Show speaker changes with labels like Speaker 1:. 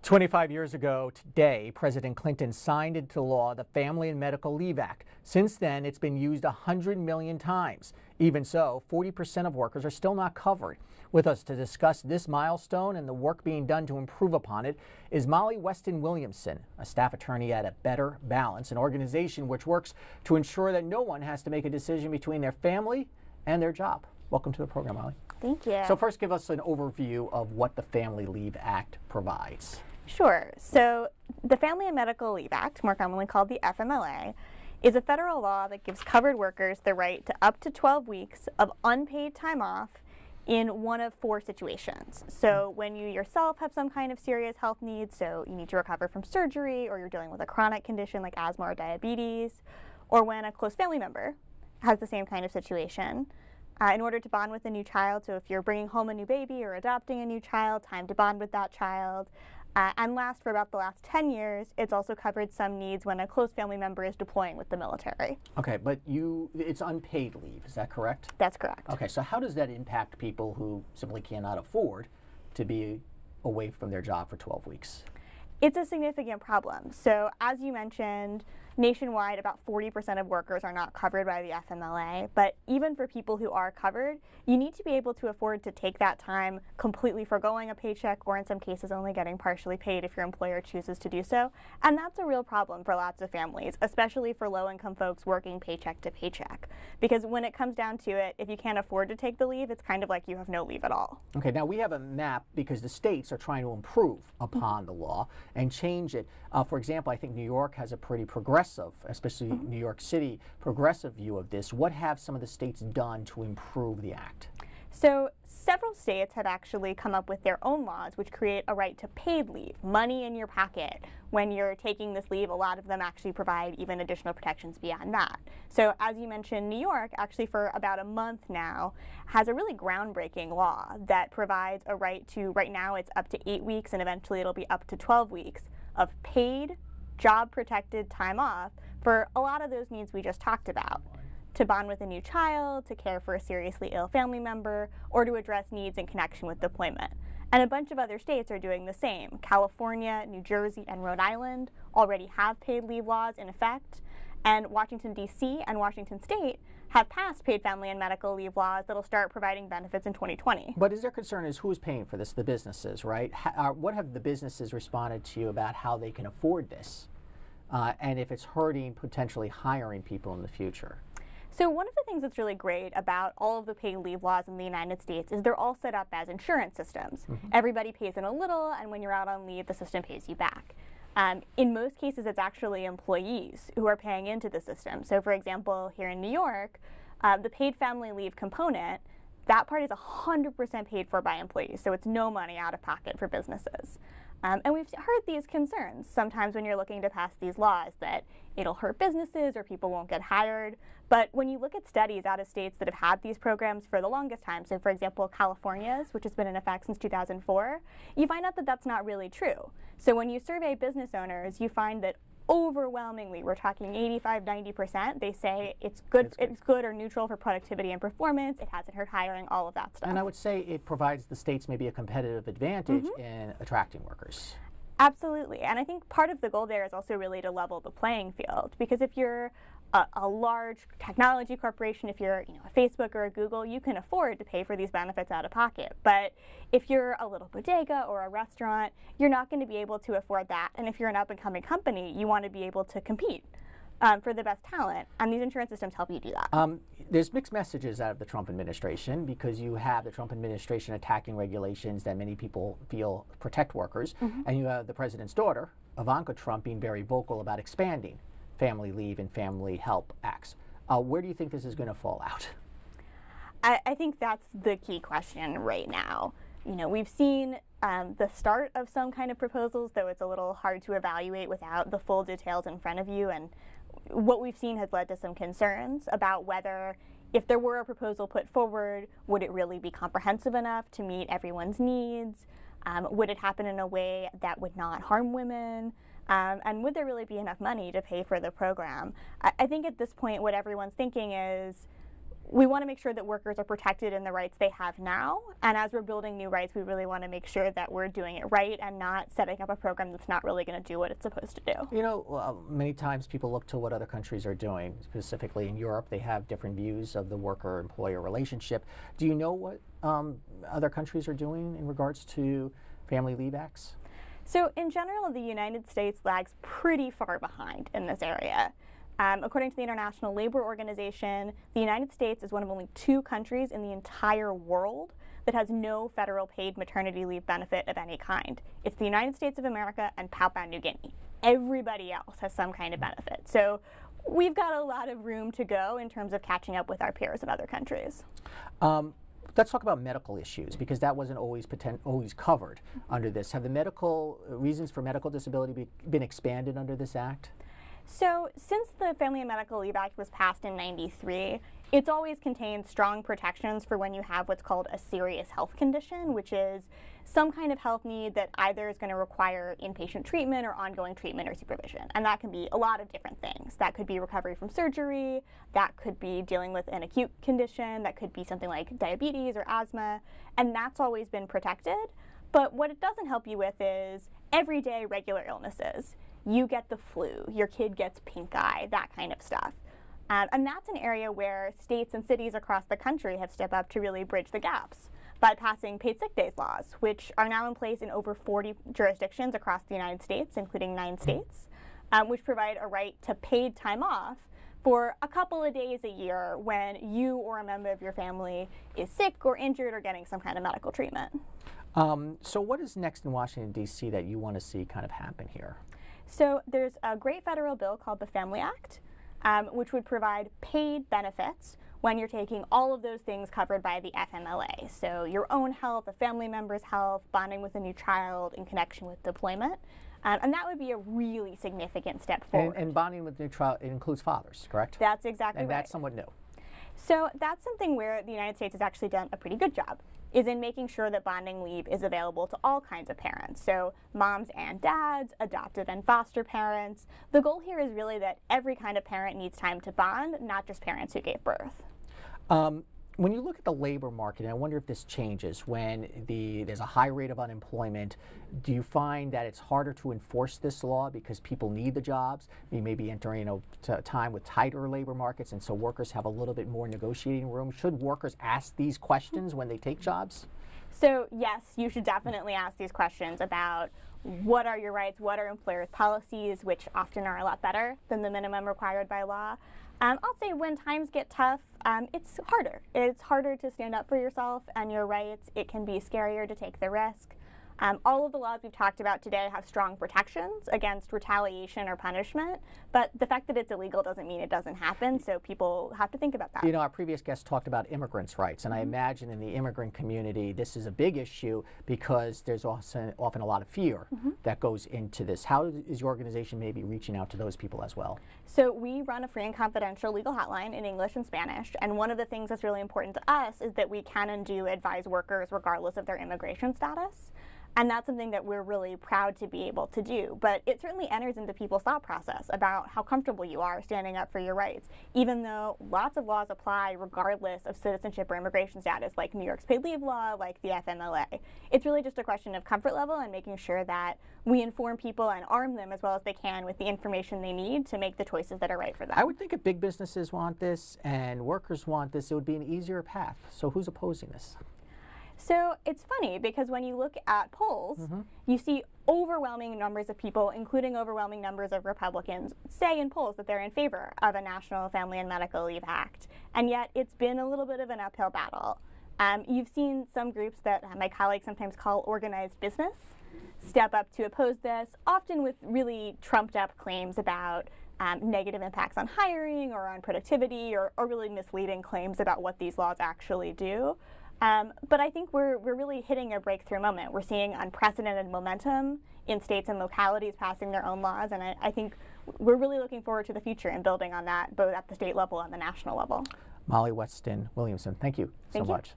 Speaker 1: 25 years ago today, President Clinton signed into law the Family and Medical Leave Act. Since then, it's been used 100 million times. Even so, 40% of workers are still not covered. With us to discuss this milestone and the work being done to improve upon it is Weston Williamson, a staff attorney at A Better Balance, an organization which works to ensure that no one has to make a decision between their family and their job. Welcome to the program, Molly.
Speaker 2: Thank you.
Speaker 1: So first, give us an overview of what the Family Leave Act provides.
Speaker 2: Sure. So the Family and Medical Leave Act, more commonly called the FMLA, is a federal law that gives covered workers the right to up to 12 weeks of unpaid time off in one of 4 situations. So when you yourself have some kind of serious health needs, so you need to recover from surgery, or you're dealing with a chronic condition like asthma or diabetes, or when a close family member has the same kind of situation, in order to bond with a new child, so if you're bringing home a new baby or adopting a new child, time to bond with that child. And last, for about the last 10 years, it's also covered some needs when a close family member is deploying with the military.
Speaker 1: Okay, but it's unpaid leave, is that correct?
Speaker 2: That's correct.
Speaker 1: Okay, so how does that impact people who simply cannot afford to be away from their job for 12 weeks?
Speaker 2: It's a significant problem. So as you mentioned, nationwide, about 40% of workers are not covered by the FMLA, but even for people who are covered, you need to be able to afford to take that time completely foregoing a paycheck, or in some cases only getting partially paid if your employer chooses to do so. And that's a real problem for lots of families, especially for low-income folks working paycheck to paycheck. Because when it comes down to it, if you can't afford to take the leave, it's kind of like you have no leave at all.
Speaker 1: Okay, now we have a map because the states are trying to improve upon the law and change it. For example, I think New York has a pretty progressive, especially New York City, progressive view of this. What have some of the states done to improve the act?
Speaker 2: So several states have actually come up with their own laws which create a right to paid leave, money in your pocket. When you're taking this leave, a lot of them actually provide even additional protections beyond that. So as you mentioned, New York, actually for about a month now, has a really groundbreaking law that provides a right to, right now it's up to 8 weeks and eventually it'll be up to 12 weeks of paid, job-protected time off for a lot of those needs we just talked about. To bond with a new child, to care for a seriously ill family member, or to address needs in connection with deployment. And a bunch of other states are doing the same. California, New Jersey, and Rhode Island already have paid leave laws in effect, and Washington, D.C. and Washington State have passed paid family and medical leave laws that'll start providing benefits in 2020.
Speaker 1: But is their concern is who's paying for this? The businesses, right? What have the businesses responded to you about how they can afford this? And if it's hurting potentially hiring people in the future?
Speaker 2: So one of the things that's really great about all of the paid leave laws in the United States is they're all set up as insurance systems. Everybody pays in a little, and when you're out on leave, the system pays you back. In most cases, it's actually employees who are paying into the system. So for example, here in New York, the paid family leave component, that part is 100% paid for by employees, so it's no money out of pocket for businesses. And we've heard these concerns sometimes when you're looking to pass these laws that it'll hurt businesses or people won't get hired. But when you look at studies out of states that have had these programs for the longest time, so for example, California's, which has been in effect since 2004, you find out that that's not really true. So when you survey business owners, you find that overwhelmingly, we're talking 85–90%, they say it's good or neutral for productivity and performance, it hasn't hurt hiring, all of that stuff.
Speaker 1: And I would say it provides the states maybe a competitive advantage in attracting workers.
Speaker 2: Absolutely, and I think part of the goal there is also really to level the playing field, because if you're a large technology corporation, if you're a Facebook or a Google, you can afford to pay for these benefits out of pocket. But if you're a little bodega or a restaurant, you're not going to be able to afford that. And if you're an up-and-coming company, you want to be able to compete for the best talent, and these insurance systems help you do that.
Speaker 1: There's mixed messages out of the Trump administration because you have the Trump administration attacking regulations that many people feel protect workers, and you have the president's daughter, Ivanka Trump, being very vocal about expanding family leave and family help acts. Where do you think this is going to fall out?
Speaker 2: I think that's the key question right now. We've seen the start of some kind of proposals, though it's a little hard to evaluate without the full details in front of you. And what we've seen has led to some concerns about whether, if there were a proposal put forward, would it really be comprehensive enough to meet everyone's needs? Would it happen in a way that would not harm women? And would there really be enough money to pay for the program? I think at this point what everyone's thinking is, we want to make sure that workers are protected in the rights they have now, and as we're building new rights, we really want to make sure that we're doing it right and not setting up a program that's not really going to do what it's supposed to do.
Speaker 1: You know, many times people look to what other countries are doing. Specifically in Europe, they have different views of the worker-employer relationship. Do you know what other countries are doing in regards to family leave acts?
Speaker 2: So in general, the United States lags pretty far behind in this area. According to the International Labor Organization, the United States is one of only 2 countries in the entire world that has no federal paid maternity leave benefit of any kind. It's the United States of America and Papua New Guinea. Everybody else has some kind of benefit. So we've got a lot of room to go in terms of catching up with our peers in other countries.
Speaker 1: Let's talk about medical issues, because that wasn't always covered under this. Have the medical reasons for medical disability been expanded under this act?
Speaker 2: So since the Family and Medical Leave Act was passed in '93, it's always contained strong protections for when you have what's called a serious health condition, which is some kind of health need that either is going to require inpatient treatment or ongoing treatment or supervision. And that can be a lot of different things. That could be recovery from surgery, that could be dealing with an acute condition, that could be something like diabetes or asthma, and that's always been protected. But what it doesn't help you with is everyday regular illnesses. You get the flu, your kid gets pink eye, that kind of stuff. And that's an area where states and cities across the country have stepped up to really bridge the gaps by passing paid sick days laws, which are now in place in over 40 jurisdictions across the United States, including 9 states, which provide a right to paid time off for a couple of days a year when you or a member of your family is sick or injured or getting some kind of medical treatment.
Speaker 1: So what is next in Washington, D.C. that you want to see kind of happen here?
Speaker 2: So there's a great federal bill called the Family Act, which would provide paid benefits when you're taking all of those things covered by the FMLA. So your own health, a family member's health, bonding with a new child in connection with deployment. And that would be a really significant step forward.
Speaker 1: And bonding with a new child, it includes fathers, correct?
Speaker 2: That's exactly right.
Speaker 1: And that's somewhat new.
Speaker 2: So that's something where the United States has actually done a pretty good job, is in making sure that bonding leave is available to all kinds of parents. So moms and dads, adoptive and foster parents. The goal here is really that every kind of parent needs time to bond, not just parents who gave birth.
Speaker 1: When you look at the labor market, and I wonder if this changes when there's a high rate of unemployment, do you find that it's harder to enforce this law because people need the jobs? You may be entering a time with tighter labor markets, and so workers have a little bit more negotiating room. Should workers ask these questions when they take jobs?
Speaker 2: So yes, you should definitely ask these questions about what are your rights, what are employers' policies, which often are a lot better than the minimum required by law. I'll say when times get tough, it's harder. It's harder to stand up for yourself and your rights. It can be scarier to take the risk. All of the laws we've talked about today have strong protections against retaliation or punishment, but the fact that it's illegal doesn't mean it doesn't happen, so people have to think about that.
Speaker 1: You know, our previous guest talked about immigrants' rights, and I imagine in the immigrant community this is a big issue because there's often a lot of fear that goes into this. How is your organization maybe reaching out to those people as well?
Speaker 2: So we run a free and confidential legal hotline in English and Spanish, and one of the things that's really important to us is that we can and do advise workers regardless of their immigration status. And that's something that we're really proud to be able to do. But it certainly enters into people's thought process about how comfortable you are standing up for your rights, even though lots of laws apply regardless of citizenship or immigration status, like New York's paid leave law, like the FMLA. It's really just a question of comfort level and making sure that we inform people and arm them as well as they can with the information they need to make the choices that are right for them.
Speaker 1: I would think if big businesses want this and workers want this, it would be an easier path. So who's opposing this?
Speaker 2: So it's funny because when you look at polls, you see overwhelming numbers of people, including overwhelming numbers of Republicans, say in polls that they're in favor of a National Family and Medical Leave Act. And yet it's been a little bit of an uphill battle. You've seen some groups that my colleagues sometimes call organized business step up to oppose this, often with really trumped up claims about negative impacts on hiring or on productivity or really misleading claims about what these laws actually do. But I think we're really hitting a breakthrough moment. We're seeing unprecedented momentum in states and localities passing their own laws, and I think we're really looking forward to the future and building on that both at the state level and the national level.
Speaker 1: Molly Weston Williamson, thank you so much.